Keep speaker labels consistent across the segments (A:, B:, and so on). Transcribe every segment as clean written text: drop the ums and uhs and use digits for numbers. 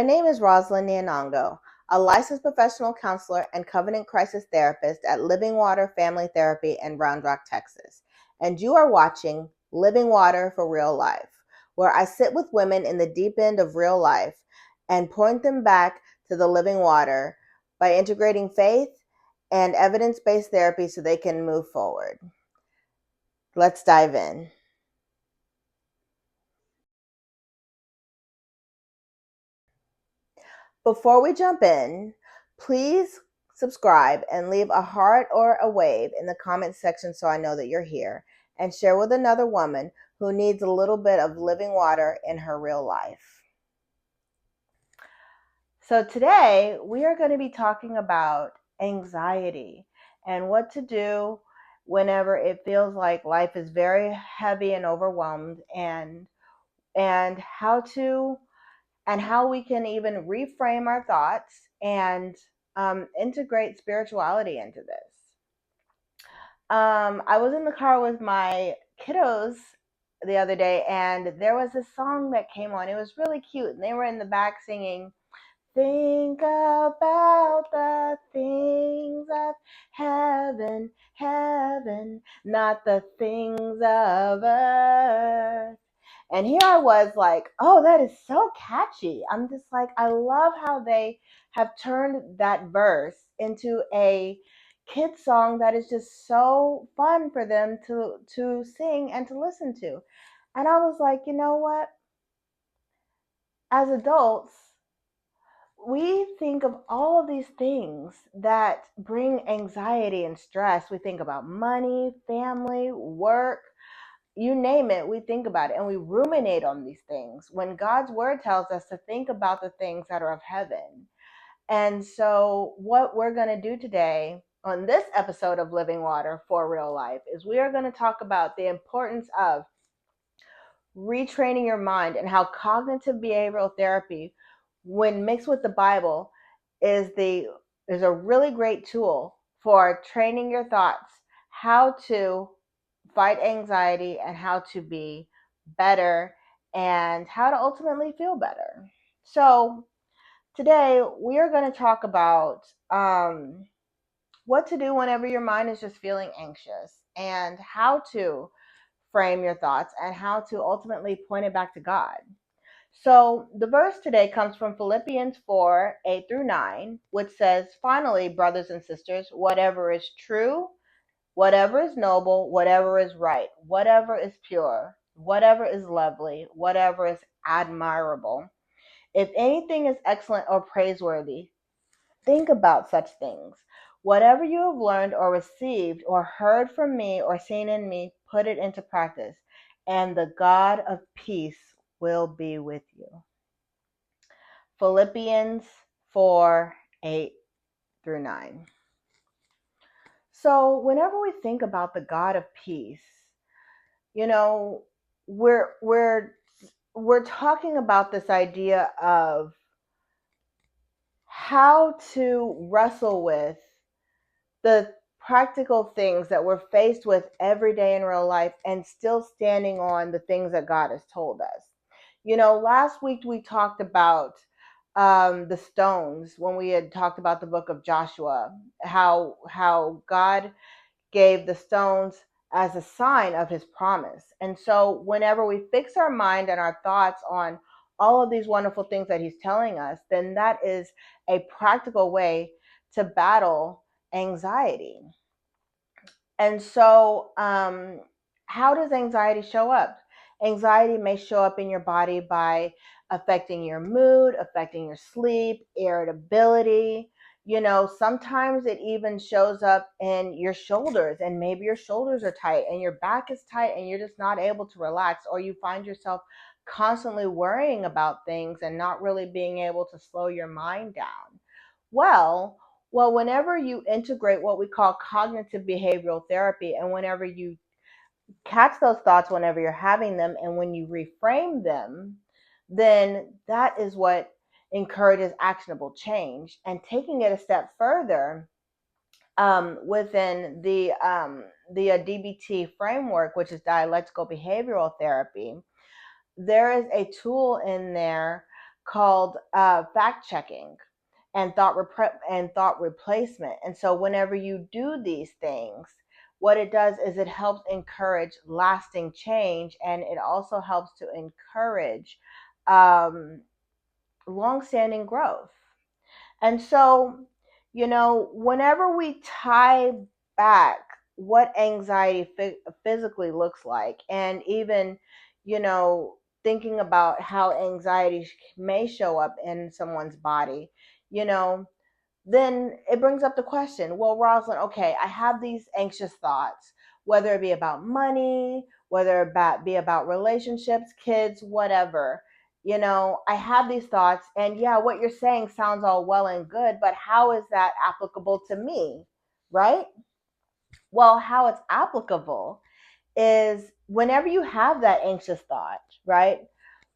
A: name is Roslynn Nyanhongo, a licensed professional counselor and covenant crisis therapist at Living Water Family Therapy in Round Rock, Texas. And you are watching Living Water for Real Life, where I sit with women in the deep end of real life and point them back to the living water by integrating faith and evidence-based therapy so they can move forward. Let's dive in. Before we jump in, please subscribe and leave a heart or a wave in the comment section so I know that you're here, and share with another woman who needs a little bit of living water in her real life. So today we are going to be talking about anxiety and what to do whenever it feels like life is very heavy and overwhelmed, and how we can even reframe our thoughts and integrate spirituality into this. I was in the car with my kiddos the other day, and there was a song that came on. It was really cute, and they were in the back singing, "Think about the things of heaven, heaven, not the things of earth." And here I was like, oh, that is so catchy. I'm just like, I love how they have turned that verse into a kid song that is just so fun for them to sing and to listen to. And I was like, you know what? As adults, we think of all of these things that bring anxiety and stress. We think about money, family, work, you name it, we think about it, and we ruminate on these things when God's word tells us to think about the things that are of heaven. And so what we're going to do today on this episode of Living Water for Real Life is we are going to talk about the importance of retraining your mind, and how cognitive behavioral therapy, when mixed with the Bible, is a really great tool for training your thoughts, how to fight anxiety and how to be better and how to ultimately feel better. So today we are going to talk about what to do whenever your mind is just feeling anxious, and how to frame your thoughts and how to ultimately point it back to God. So the verse today comes from Philippians 4:8-9, which says, "Finally, brothers and sisters, whatever is true, whatever is noble, whatever is right, whatever is pure, whatever is lovely, whatever is admirable, if anything is excellent or praiseworthy, think about such things. Whatever you have learned or received or heard from me or seen in me, put it into practice, and the God of peace will be with you." Philippians 4:8-9. So whenever we think about the God of peace, you know, we're talking about this idea of how to wrestle with the practical things that we're faced with every day in real life and still standing on the things that God has told us. Last week we talked about the stones when we had talked about the book of Joshua, how God gave the stones as a sign of his promise. And so whenever we fix our mind and our thoughts on all of these wonderful things that he's telling us, then that is a practical way to battle anxiety. And so how does anxiety show up? Anxiety may show up in your body by affecting your mood, affecting your sleep, irritability. Sometimes it even shows up in your shoulders, and maybe your shoulders are tight and your back is tight and you're just not able to relax, or you find yourself constantly worrying about things and not really being able to slow your mind down. Well, whenever you integrate what we call cognitive behavioral therapy, and whenever you catch those thoughts whenever you're having them, and when you reframe them, then that is what encourages actionable change. And taking it a step further, within the DBT framework, which is dialectical behavioral therapy, there is a tool in there called fact checking and thought replacement. And so whenever you do these things, what it does is it helps encourage lasting change, and it also helps to encourage um, long-standing growth. And so, whenever we tie back what anxiety physically looks like, and even, you know, thinking about how anxiety may show up in someone's body, you know, then it brings up the question, well, Roslynn, okay, I have these anxious thoughts, whether it be about money, whether it be about relationships, kids, whatever. I have these thoughts, and yeah, what you're saying sounds all well and good, but how is that applicable to me, right? Well, how it's applicable is whenever you have that anxious thought, right?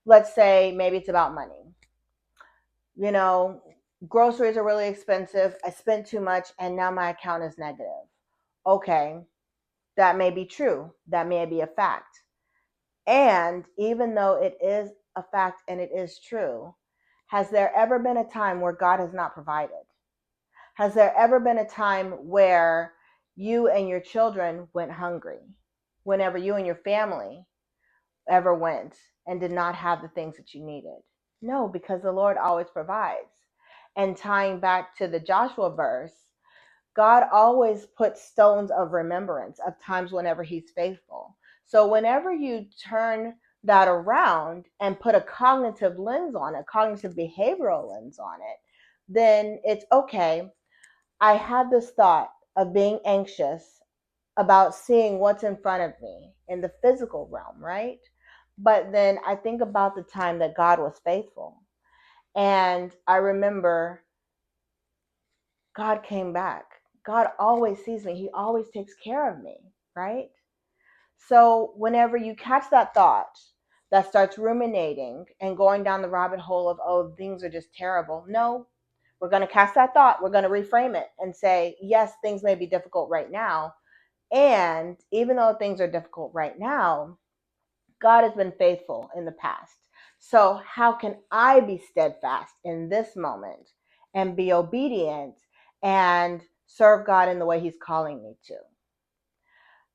A: Let's say maybe it's about money. you know, Groceries are really expensive. I spent too much and now my account is negative. Okay, that may be true. That may be a fact. And even though it is a fact and it is true, has there ever been a time where God has not provided? Has there ever been a time where you and your children went hungry? Whenever you and your family ever went and did not have the things that you needed? No, because the Lord always provides. And tying back to the Joshua verse, God always puts stones of remembrance of times whenever he's faithful. So whenever you turn that around and put a cognitive lens on it, cognitive behavioral lens on it, then it's okay. I had this thought of being anxious about seeing what's in front of me in the physical realm, right? But then I think about the time that God was faithful. And I remember God came back. God always sees me. He always takes care of me, right? So whenever you catch that thought that starts ruminating and going down the rabbit hole of, oh, things are just terrible. No, we're going to catch that thought. We're going to reframe it and say, yes, things may be difficult right now. And even though things are difficult right now, God has been faithful in the past. So how can I be steadfast in this moment and be obedient and serve God in the way he's calling me to?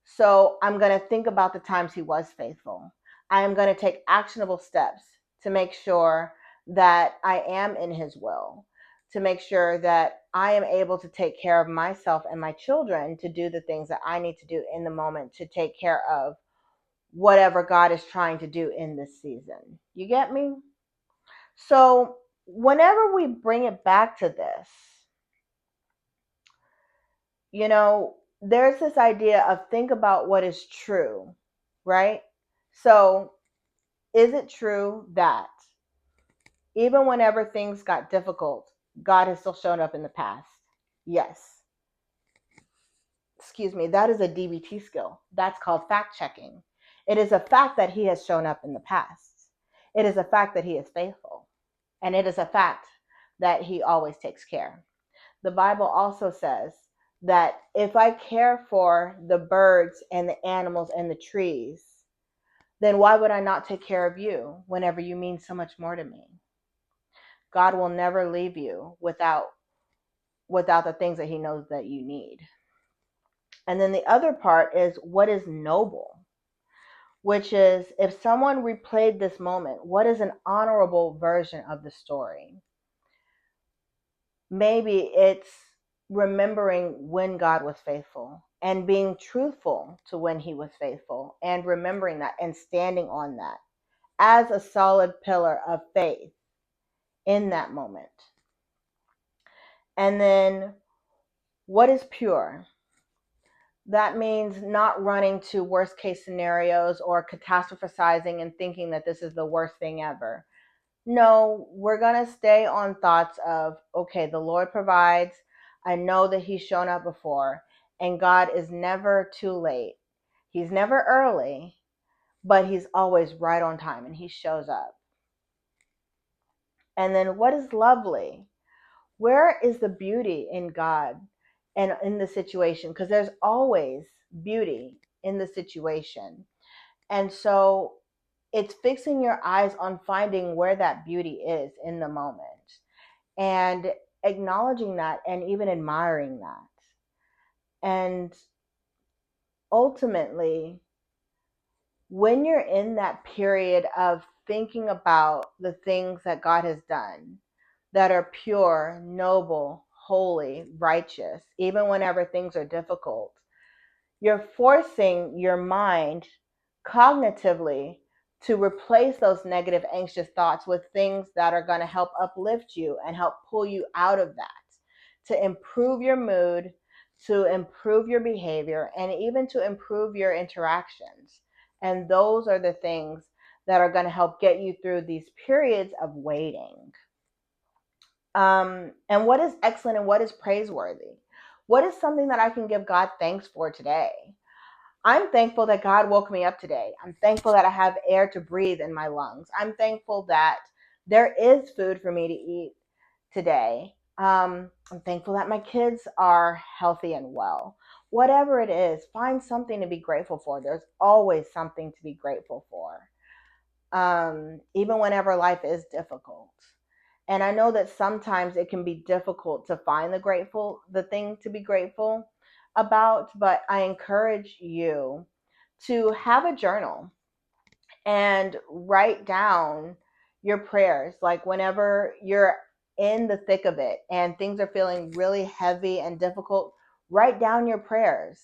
A: So I'm going to think about the times he was faithful. I am going to take actionable steps to make sure that I am in his will, to make sure that I am able to take care of myself and my children, to do the things that I need to do in the moment to take care of whatever God is trying to do in this season. You get me? So whenever we bring it back to this, there's this idea of think about what is true, right? So is it true that even whenever things got difficult, God has still shown up in the past? Yes. Excuse me, that is a DBT skill. That's called fact checking. It is a fact that he has shown up in the past. It is a fact that he is faithful. And it is a fact that he always takes care. The Bible also says that if I care for the birds and the animals and the trees, then why would I not take care of you whenever you mean so much more to me? God will never leave you without the things that he knows that you need. And then the other part is what is noble, which is if someone replayed this moment, what is an honorable version of the story? Maybe it's remembering when God was faithful and being truthful to when he was faithful and remembering that and standing on that as a solid pillar of faith in that moment. And then what is pure? That means not running to worst case scenarios or catastrophizing and thinking that this is the worst thing ever. No, we're going to stay on thoughts of, okay, the Lord provides. I know that he's shown up before, and God is never too late. He's never early, but he's always right on time and he shows up. And then what is lovely? Where is the beauty in God and in the situation? Because there's always beauty in the situation. And so it's fixing your eyes on finding where that beauty is in the moment and acknowledging that and even admiring that. And ultimately, when you're in that period of thinking about the things that God has done that are pure, noble, holy, righteous, even whenever things are difficult, you're forcing your mind cognitively to replace those negative, anxious thoughts with things that are going to help uplift you and help pull you out of that, to improve your mood, to improve your behavior, and even to improve your interactions. And those are the things that are going to help get you through these periods of waiting. And what is excellent and what is praiseworthy? What is something that I can give God thanks for today? I'm thankful that God woke me up today. I'm thankful that I have air to breathe in my lungs. I'm thankful that there is food for me to eat today. I'm thankful that my kids are healthy and well. Whatever it is, find something to be grateful for. There's always something to be grateful for, even whenever life is difficult. And I know that sometimes it can be difficult to find the thing to be grateful about, but I encourage you to have a journal and write down your prayers. Like whenever you're in the thick of it and things are feeling really heavy and difficult, write down your prayers.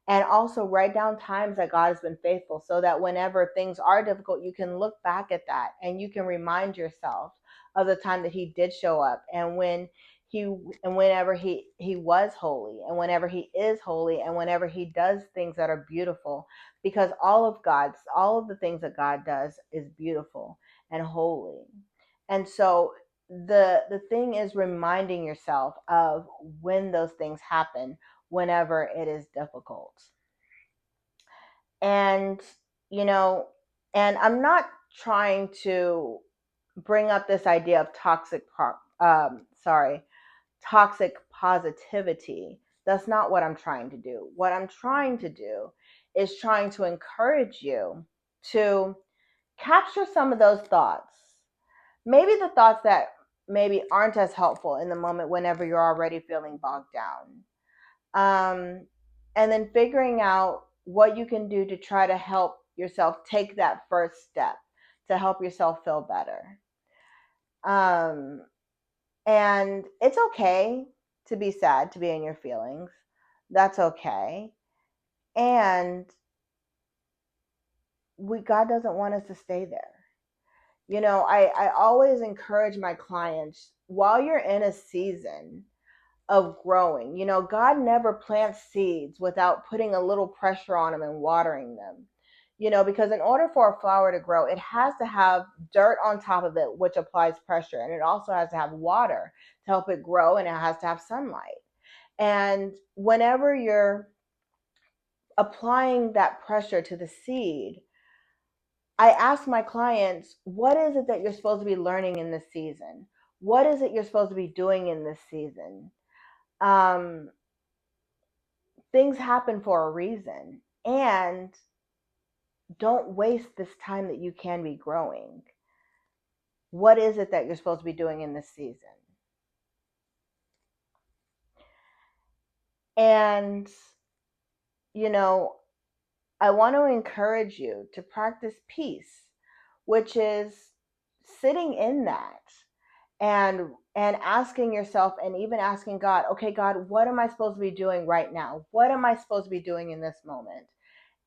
A: And also write down times that God has been faithful so that whenever things are difficult, you can look back at that and you can remind yourself of the time that He did show up and he and whenever he was holy and whenever He is holy and whenever He does things that are beautiful, because all of the things that God does is beautiful and holy. And so the thing is reminding yourself of when those things happen whenever it is difficult. And you know, and I'm not trying to bring up this idea of toxic positivity. That's not what I'm trying to do. What I'm trying to do is trying to encourage you to capture some of those thoughts. Maybe the thoughts that maybe aren't as helpful in the moment whenever you're already feeling bogged down. And then figuring out what you can do to try to help yourself take that first step to help yourself feel better. Um, and it's okay to be sad, to be in your feelings. That's okay. And God doesn't want us to stay there. I always encourage my clients, while you're in a season of growing, God never plants seeds without putting a little pressure on them and watering them. Because in order for a flower to grow, it has to have dirt on top of it, which applies pressure. And it also has to have water to help it grow, and it has to have sunlight. And whenever you're applying that pressure to the seed, I ask my clients, what is it that you're supposed to be learning in this season? What is it you're supposed to be doing in this season? Um, Things happen for a reason. And don't waste this time that you can be growing. What is it that you're supposed to be doing in this season? And, you know, I want to encourage you to practice peace, which is sitting in that and asking yourself and even asking God, okay, God, what am I supposed to be doing right now? What am I supposed to be doing in this moment?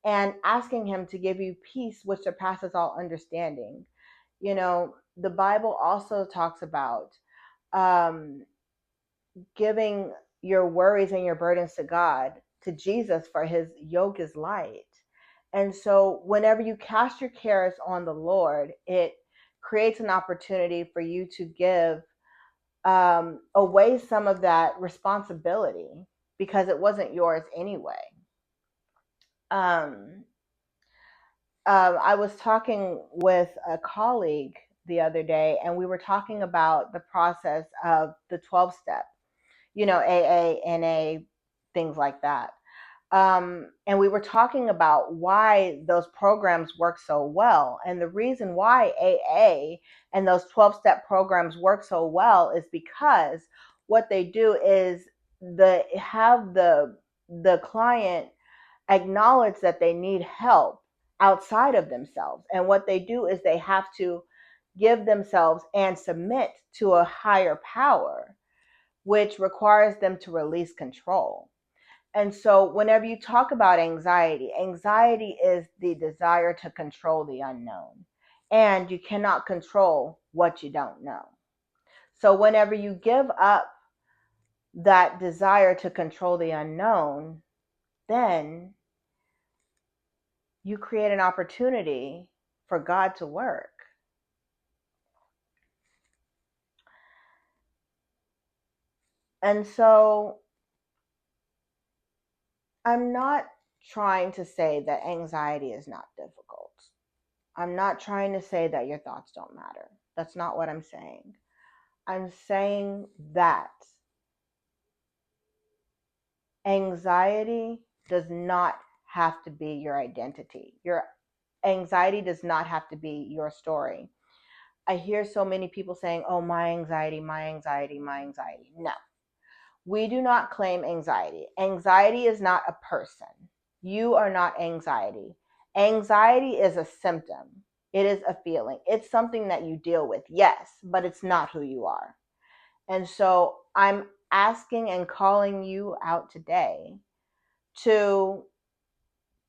A: And asking Him to give you peace, which surpasses all understanding. The Bible also talks about um, giving your worries and your burdens to God, to Jesus, for His yoke is light. And so whenever you cast your cares on the Lord, it creates an opportunity for you to give away some of that responsibility, because it wasn't yours anyway. Um, I was talking with a colleague the other day, and we were talking about the process of the 12 step, AA, NA, things like that. And we were talking about why those programs work so well. And the reason why AA and those 12-step programs work so well is because what they do is have the client acknowledge that they need help outside of themselves. And what they do is they have to give themselves and submit to a higher power, which requires them to release control. And so, whenever you talk about anxiety, anxiety is the desire to control the unknown. And you cannot control what you don't know. So, whenever you give up that desire to control the unknown, then you create an opportunity for God to work. And so, I'm not trying to say that anxiety is not difficult. I'm not trying to say that your thoughts don't matter. That's not what I'm saying. I'm saying that anxiety does not have to be your identity. Your anxiety does not have to be your story. I hear so many people saying, oh, my anxiety, my anxiety, my anxiety. No, we do not claim anxiety. Anxiety is not a person. You are not anxiety. Anxiety is a symptom. It is a feeling. It's something that you deal with, yes, but it's not who you are. And so I'm asking and calling you out today to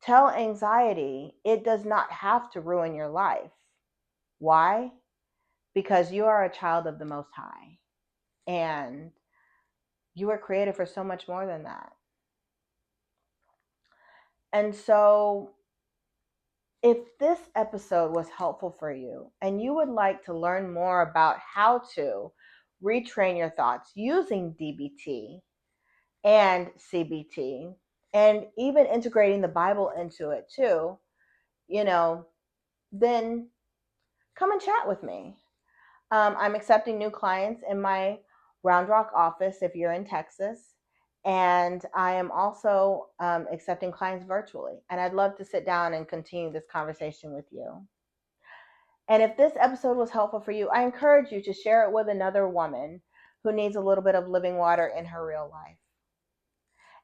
A: tell anxiety it does not have to ruin your life. Why? Because you are a child of the Most High. And you were created for so much more than that. And so, if this episode was helpful for you and you would like to learn more about how to retrain your thoughts using DBT and CBT, and even integrating the Bible into it too, then come and chat with me. I'm accepting new clients in my Round Rock office if you're in Texas. And I am also accepting clients virtually. And I'd love to sit down and continue this conversation with you. And if this episode was helpful for you, I encourage you to share it with another woman who needs a little bit of living water in her real life.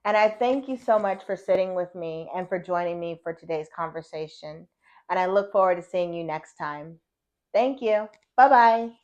A: And I thank you so much for sitting with me and for joining me for today's conversation. And I look forward to seeing you next time. Thank you. Bye-bye.